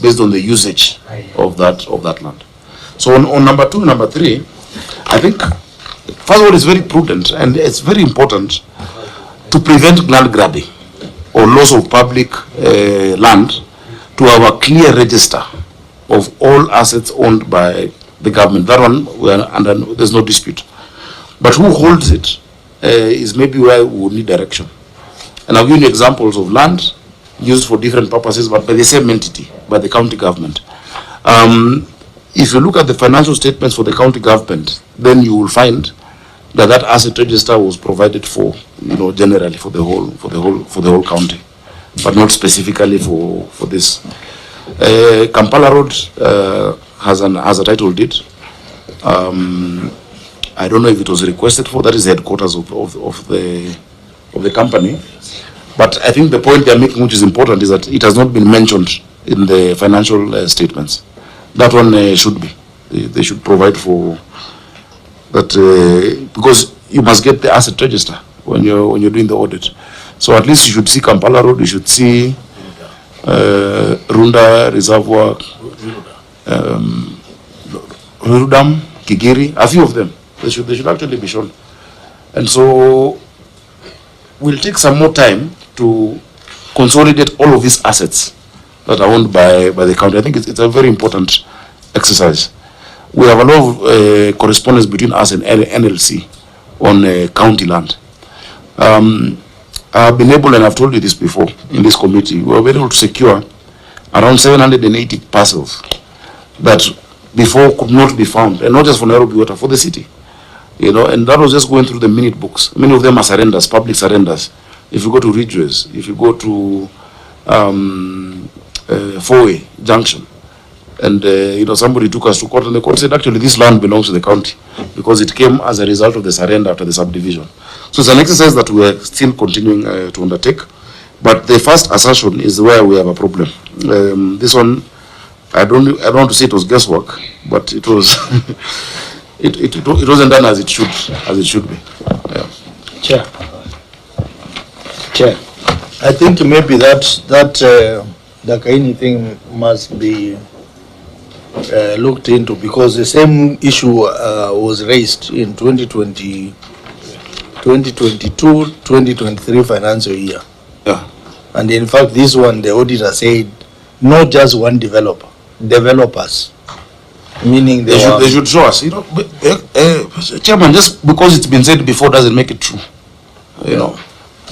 based on the usage of that land. So on number 2 and number 3, I think first of all it's very prudent and it's very important to prevent land grabbing or loss of public land, to have a clear register of all assets owned by the government. That one there's no dispute. But who holds it is maybe where we would need direction. And I've given you examples of land used for different purposes, but by the same entity, by the county government. If you look at the financial statements for the county government, then you will find that that asset register was provided for, generally for the whole county, but not specifically for this. Kampala Road has a title deed. I don't know if it was requested for. That is the headquarters of the company. But I think the point they are making, which is important, is that it has not been mentioned in the financial statements. That one should be. They should provide for that, because you must get the asset register when you're doing the audit. So at least you should see Kampala Road. You should see Runda Reservoir, Rudam, Kigiri, a few of them. They should actually be shown. And so we'll take some more time to consolidate all of these assets that are owned by the county. I think it's a very important exercise. We have a lot of correspondence between us and NLC on county land. I've been able, and I've told you this before in this committee, we were able to secure around 780 parcels that before could not be found, and not just for Nairobi Water, for the city. And that was just going through the minute books. Many of them are surrenders, public surrenders. If you go to Ridgeways, if you go to Four-Way Junction, and somebody took us to court, and the court said actually this land belongs to the county because it came as a result of the surrender after the subdivision. So it's an exercise that we are still continuing to undertake. But the first assertion is where we have a problem. This one, I don't want to say it was guesswork, but it was it wasn't done as it should be. Yeah. Chair, I think maybe the Kaini thing must be looked into, because the same issue was raised in 2022, 2023 financial year. Yeah. And in fact, this one, the auditor said, not just one developer, developers. Meaning they should show us. Chairman, just because it's been said before doesn't make it true.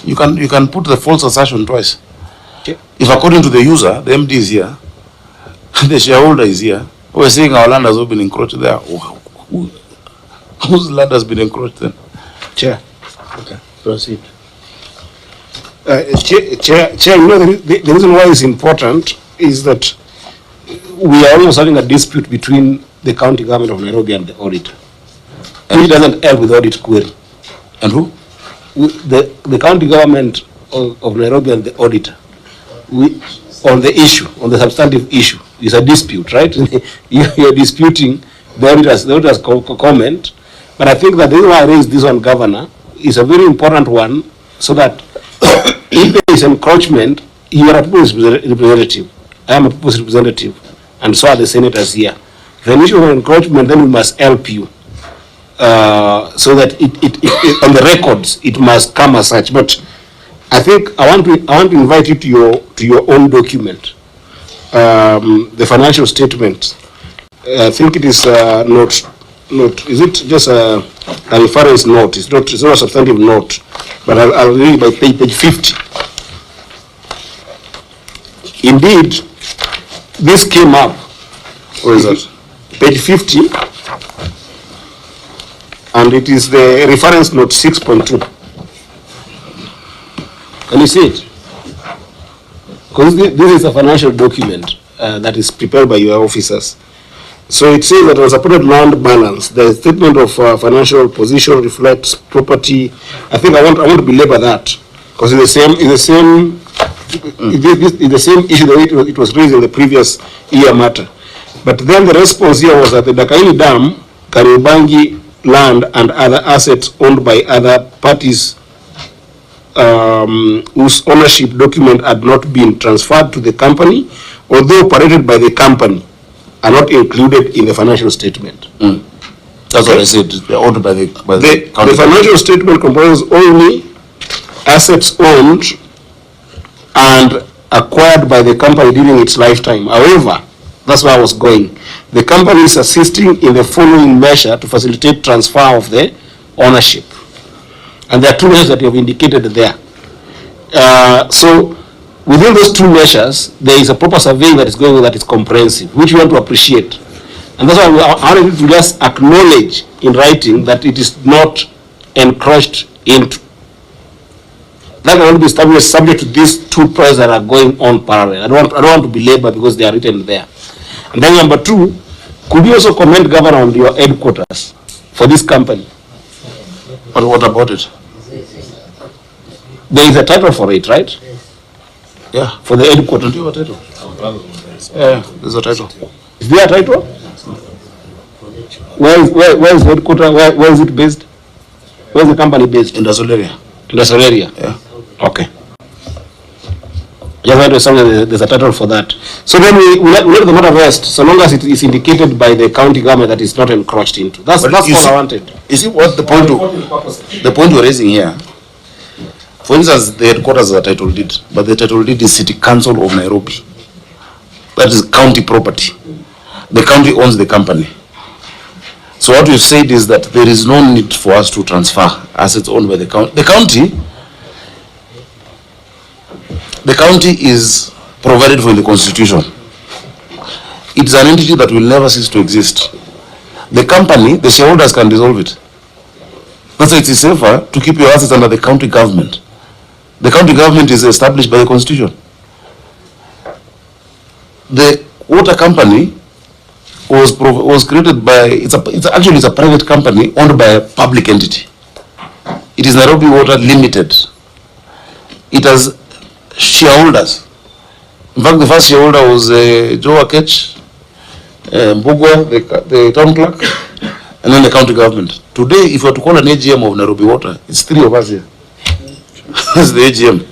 You can put the false assertion twice. Okay. If according to the user, the MD is here, the shareholder is here, we're saying our land has all been encroached there. Whose land has been encroached then? Chair. Okay, proceed. Chair, the reason why it's important is that we are almost having a dispute between the county government of Nairobi and the auditor. And it doesn't help with audit query. And who? The county government of Nairobi and the auditor. On the issue, on the substantive issue, is a dispute, right? You're disputing the auditor's comment. But I think that the reason why I raised this one, Governor, is a very important one, so that if there is encroachment, you are a people's representative. I am a people's representative, and so are the senators here. If an issue of encroachment, then we must help you, so that it on the records it must come as such. But I think I want to invite you to your own document, the financial statement. I think it is note. Is it just a reference note? It's not a substantive note, but I'll read it by page 50. Indeed, this came up. Where is that? Page 50, and it is the reference note 6.2. Can you see it? Because this is a financial document that is prepared by your officers. So it says that on supported land balance, the statement of financial position reflects property. I think I want to belabor that, because it's the same issue that it was raised in the previous year matter. But then the response here was that the Dakaini Dam, Kariobangi land and other assets owned by other parties whose ownership document had not been transferred to the company although operated by the company, are not included in the financial statement. That's what I said. They're owned by the The financial statement comprises only assets owned and acquired by the company during its lifetime. However, that's where I was going. The company is assisting in the following measure to facilitate transfer of the ownership. And there are two measures that you have indicated there. So within those two measures, there is a proper surveying that is going on that is comprehensive, which we want to appreciate. And that's why I wanted to just acknowledge in writing that it is not encroached into. That can only be established subject to these two processes that are going on parallel. I don't want to belabor because they are written there. And then number two, could you also comment, Governor, on your headquarters for this company? But what about it? There is a title for it, right? Yeah. For the headquarters. Do you have a title? Yeah, there's a title. Is there a title? Where is the headquarters? Where is it based? Where is the company based? Industrial area. Industrial area? Yeah. Okay. Just want to say there's a title for that. So then we let the matter rest, so long as it is indicated by the county government that it's not encroached into. That's all I wanted. You see what the point you're raising here? For instance, the headquarters of the title deed, but the title deed is City Council of Nairobi. That is county property. The county owns the company. So what we've said is that there is no need for us to transfer assets owned by the county. The county is provided for in the constitution. It's an entity that will never cease to exist. The company, the shareholders can dissolve it. That's why it is safer to keep your assets under the county government. The county government is established by the constitution. The water company was created by, it's a private company owned by a public entity. It is Nairobi Water Limited. It has shareholders. In fact, the first shareholder was Joe Oketch, Mbugwa, the town clerk, and then the county government. Today, if you were to call an AGM of Nairobi Water, it's three of us here. That's the AGM.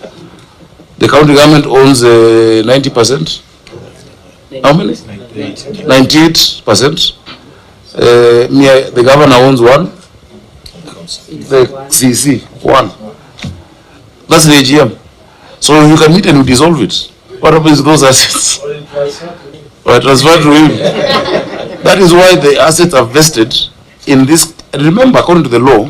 The county government owns 90%. How many? 98%. The governor owns 1. The CC 1. That's the AGM. So you can meet and you dissolve it. What happens to those assets? Or transfer to him. That is why the assets are vested in this. Remember, according to the law,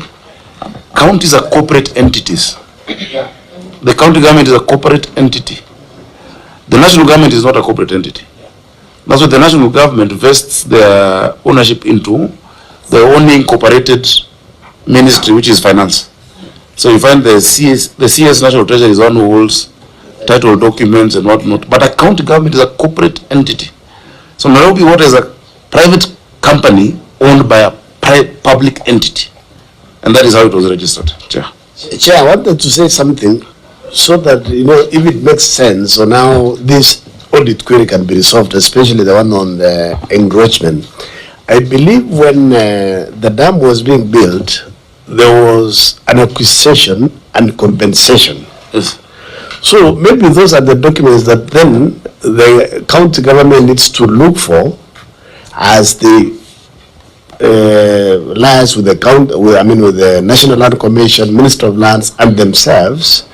counties are corporate entities. The county government is a corporate entity. The national government is not a corporate entity. That's why the national government vests their ownership into the only incorporated ministry, which is finance. So you find the CS National Treasury is one who holds title documents and whatnot. But a county government is a corporate entity. So Nairobi Water is a private company owned by a public entity. And that is how it was registered. Chair. Chair, I wanted to say something so that, if it makes sense, so now this audit query can be resolved, especially the one on the encroachment. I believe when the dam was being built, there was an acquisition and compensation. Yes. So maybe those are the documents that then the county government needs to look for as the liaise with the with the National Land Commission, Minister of Lands, and themselves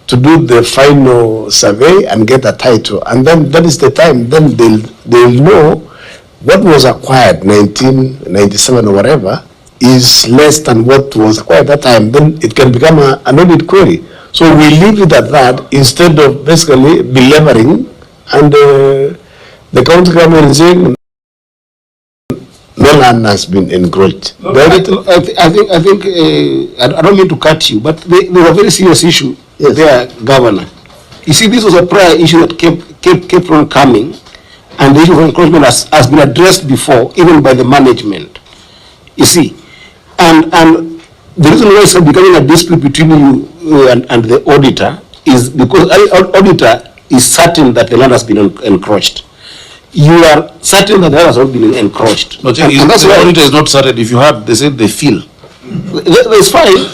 to do the final survey and get a title. And then that is the time, then they'll know what was acquired 1997 or whatever is less than what was acquired at that time. Then it can become an audit query. So we leave it at that instead of basically belaboring and the county government is saying no land has been encroached. I think I don't mean to cut you, but there's a very serious issue. Yes. There, Governor. You see, this was a prior issue that kept on coming, and the issue of encroachment has been addressed before, even by the management. You see, and the reason why it's becoming a dispute between you and the auditor is because the auditor is certain that the land has been encroached. You are certain that the land has not been encroached. No, and that's why the auditor is not certain. If you have, they said they feel. It's fine.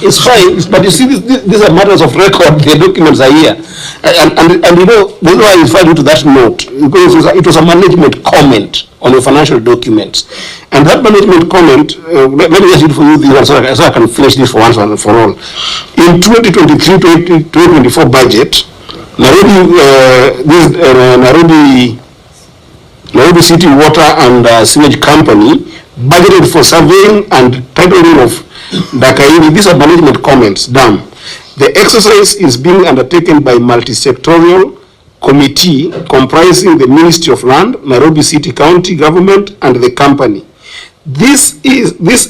But you see, these are matters of record. The documents are here, and you know, this is why I referred you to that note, because it was a management comment on your financial documents, and that management comment. Let me just read for you this one, so I can finish this for once and for all. In 2023-2024 budget, Nairobi City Water and Sewage Company budgeted for surveying and titling of Dakaini. These are management comments done. The exercise is being undertaken by multi-sectorial committee comprising the Ministry of Land, Nairobi City County Government, and the company. This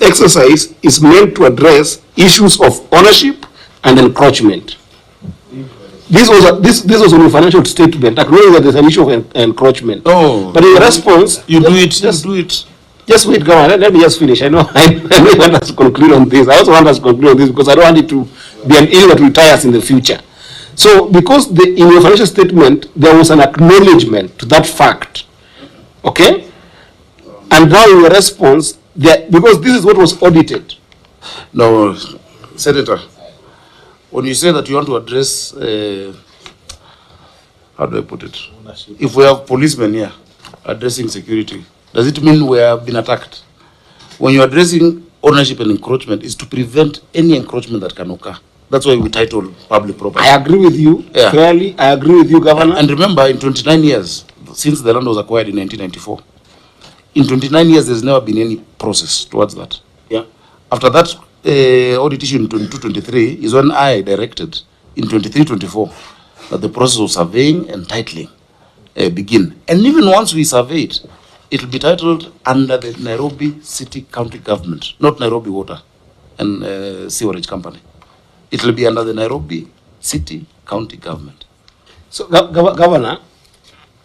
exercise is meant to address issues of ownership and encroachment. This was on a financial statement, acknowledging that there's an issue of encroachment. Oh, but in response, you do it. Just wait, go on. Let me just finish. I know you want us to conclude on this. I also want us to conclude on this because I don't want it to be an issue that will tie us in the future. So, because in your financial statement, there was an acknowledgement to that fact, okay? And now in your response, because this is what was audited. No, Senator, when you say that you want to address, how do I put it? If we have policemen here addressing security, does it mean we have been attacked? When you're addressing ownership and encroachment, is to prevent any encroachment that can occur. That's why we title public property. I agree with you, fairly. I agree with you, Governor. And remember, in 29 years, since the land was acquired in 1994, in 29 years, there's never been any process towards that. Yeah. After that audit issue in 22-23 is when I directed in 23-24 that the process of surveying and titling begin. And even once we survey it, it will be titled under the Nairobi City County Government, not Nairobi Water and Sewerage Company. It will be under the Nairobi City County Government. So, Governor,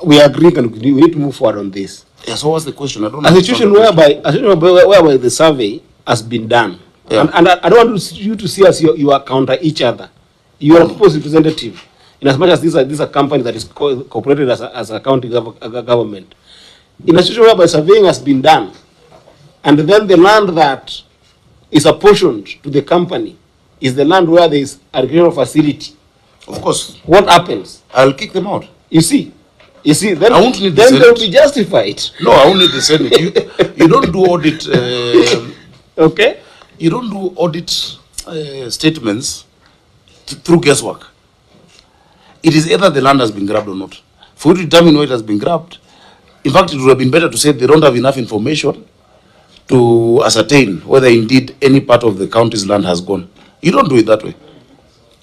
we agree and we need to move forward on this. Yeah, so what's the question? I don't know. A situation whereby the survey has been done. Yeah. And I don't want you to see us you are counter each other. You are a people's representative. In as much as this is a company that is cooperated as a county government. In a situation whereby surveying has been done, and then the land that is apportioned to the company is the land where there is a agricultural facility. Of course. What happens? I'll kick them out. You see, then I won't need the Senate. They'll be justified. No, I won't need the Senate. You don't do audit. Okay. You don't do audit statements through guesswork. It is either the land has been grabbed or not. For you to determine where it has been grabbed, in fact, it would have been better to say they don't have enough information to ascertain whether indeed any part of the county's land has gone. You don't do it that way.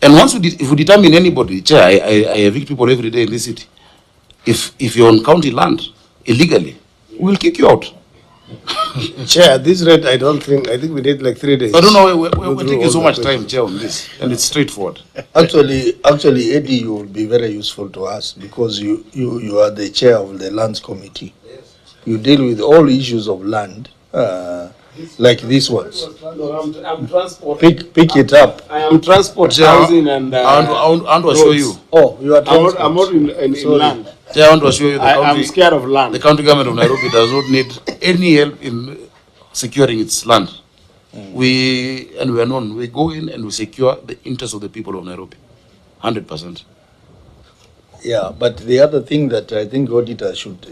And once if we determine anybody, Chair, I evict people every day in this city. If you're on county land illegally, we'll kick you out. Chair, at this rate, I think we did like 3 days. I don't know, we're taking so much time, Chair, on this, and it's straightforward. Actually, Eddy, you will be very useful to us because you are the chair of the lands committee. You deal with all issues of land, like these ones. No, I'm transport. Pick it up. I am transport, housing, and I want to assure you. Oh, you are transport. I'm not in land. I want to assure you I'm scared of land. The county government of Nairobi does not need any help in securing its land. We are known. We go in and we secure the interests of the people of Nairobi, 100%. Yeah, but the other thing that I think auditor should